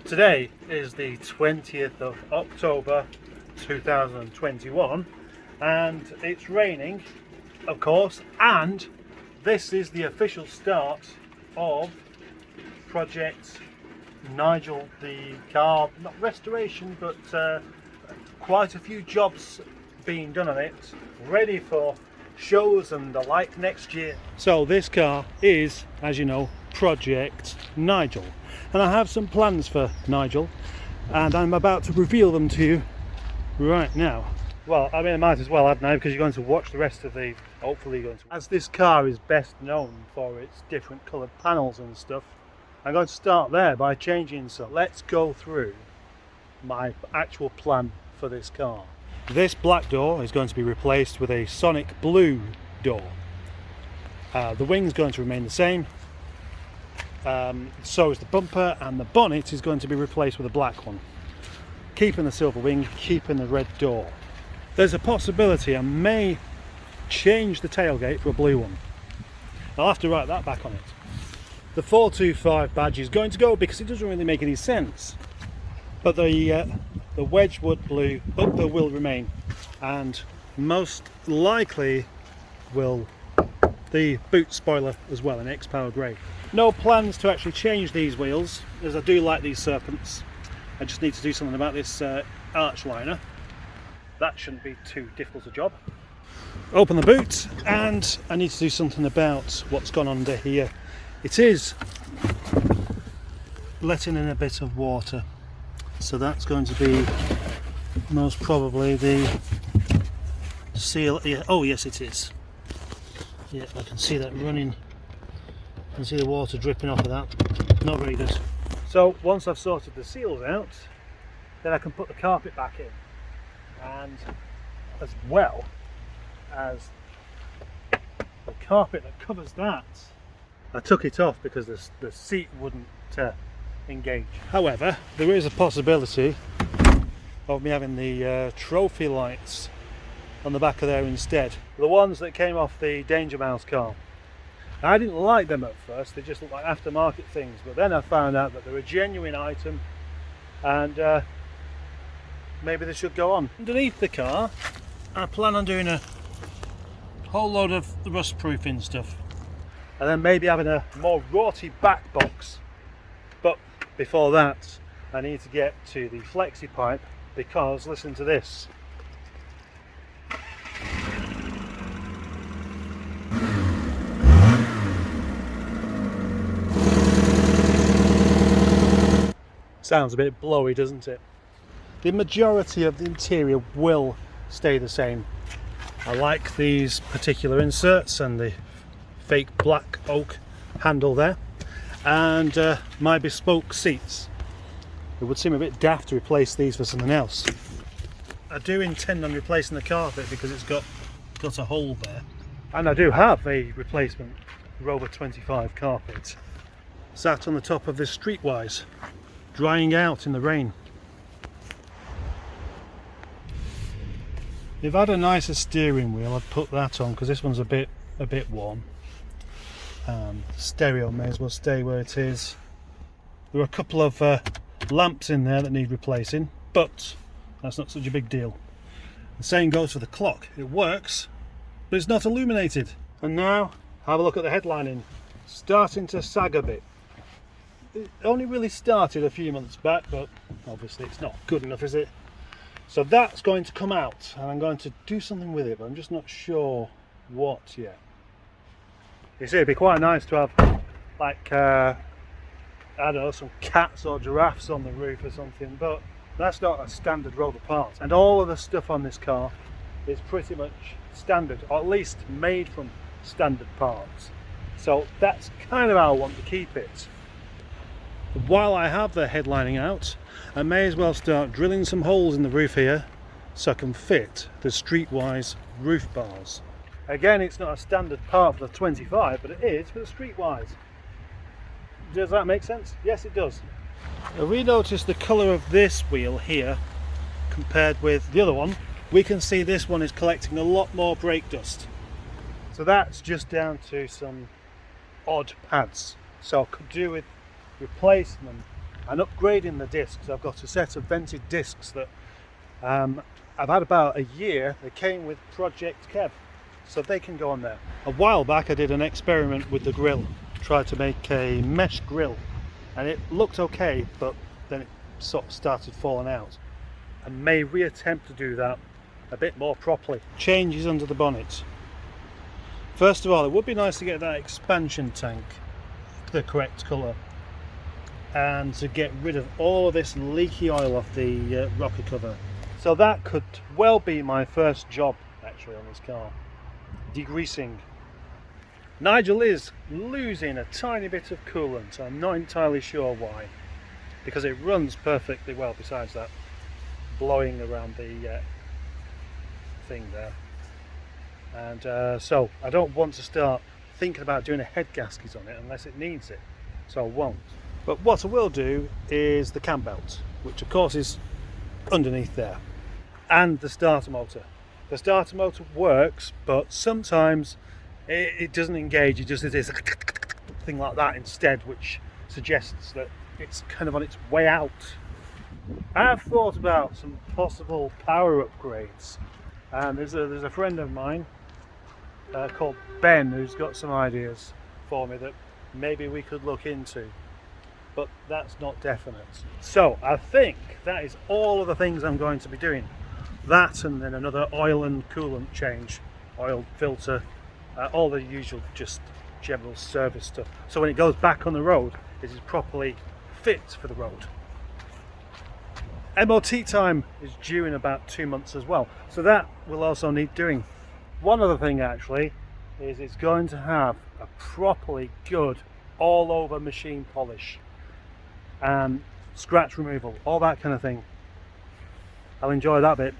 Today is the 20th of October 2021 and it's raining, of course, and this is the official start of Project Nigel, the car, not restoration, but quite a few jobs being done on it, ready for shows and the like next year. So this car is, as you know, Project Nigel, and I have some plans for Nigel and I'm about to reveal them to you right now. Well, I mean, I might as well, hadn't I, because you're going to watch the rest of the, hopefully you're going to. As this car is best known for its different coloured panels and stuff, I'm going to start there by changing some. Let's go through my actual plan for this car. This black door is going to be replaced with a sonic blue door. The wing's going to remain the same. So is the bumper, and the bonnet is going to be replaced with a black one. Keeping the silver wing, keeping the red door. There's a possibility I may change the tailgate for a blue one. I'll have to write that back on it. The 425 badge is going to go because it doesn't really make any sense. But the Wedgwood blue bumper will remain, and most likely will the boot spoiler as well in X-Power grey. No plans to actually change these wheels, as I do like these serpents. I just need to do something about this arch liner. That shouldn't be too difficult a job. Open the boot, and I need to do something about what's gone under here. It is letting in a bit of water, so that's going to be most probably the seal. Yeah. Oh yes, it is. Yeah, I can see that running. I can see the water dripping off of that. Not very good. So once I've sorted the seals out, then I can put the carpet back in, and as well as the carpet that covers that, I took it off because the seat wouldn't engage. However, there is a possibility of me having the trophy lights on the back of there instead. The ones that came off the Danger Mouse car. I didn't like them at first, they just looked like aftermarket things, but then I found out that they're a genuine item and maybe they should go on. Underneath the car, I plan on doing a whole load of rust proofing stuff, and then maybe having a more rorty back box. But before that, I need to get to the flexi pipe, because listen to this. Sounds a bit blowy, doesn't it? The majority of the interior will stay the same. I like these particular inserts and the fake black oak handle there, and my bespoke seats. It would seem a bit daft to replace these for something else. I do intend on replacing the carpet because it's got a hole there, and I do have a replacement Rover 25 carpet sat on the top of this Streetwise, drying out in the rain. If I had a nicer steering wheel, I'd put that on because this one's a bit worn. Stereo may as well stay where it is. There are a couple of lamps in there that need replacing, but that's not such a big deal. The same goes for the clock. It works, but it's not illuminated. And now have a look at the headlining. Starting to sag a bit. It only really started a few months back, but obviously it's not good enough, is it? So that's going to come out, and I'm going to do something with it, but I'm just not sure what yet. You see, it'd be quite nice to have, like, I don't know, some cats or giraffes on the roof or something, but that's not a standard Rover part. And all of the stuff on this car is pretty much standard, or at least made from standard parts. So that's kind of how I want to keep it. While I have the headlining out, I may as well start drilling some holes in the roof here so I can fit the Streetwise roof bars. Again, it's not a standard part for the 25, but it is for the Streetwise. Does that make sense? Yes, it does. If we notice the colour of this wheel here compared with the other one, we can see this one is collecting a lot more brake dust. So that's just down to some odd pads. So I could do with replacing them and upgrading the discs. I've got a set of vented discs that I've had about a year. They came with Project Kev, so they can go on there. A while back I did an experiment with the grill, tried to make a mesh grill, and it looked okay, but then it sort of started falling out. I may reattempt to do that a bit more properly. Changes under the bonnet. First of all, it would be nice to get that expansion tank the correct colour, and to get rid of all of this leaky oil off the rocker cover. So that could well be my first job actually on this car, degreasing. Nigel is losing a tiny bit of coolant. I'm not entirely sure why, because it runs perfectly well besides that blowing around the thing there. And so I don't want to start thinking about doing a head gasket on it unless it needs it, so I won't. But what I will do is the cam belt, which of course is underneath there, and the starter motor. The starter motor works, but sometimes it doesn't engage. It just is this thing like that instead, which suggests that it's kind of on its way out. I've thought about some possible power upgrades, and there's a friend of mine called Ben who's got some ideas for me that maybe we could look into, but that's not definite. So I think that is all of the things I'm going to be doing. That, and then another oil and coolant change, oil filter, all the usual just general service stuff, so when it goes back on the road it is properly fit for the road. MOT time is due in about 2 months as well, so that will also need doing. One other thing actually is it's going to have a properly good all over machine polish and scratch removal, all that kind of thing. I'll enjoy that bit.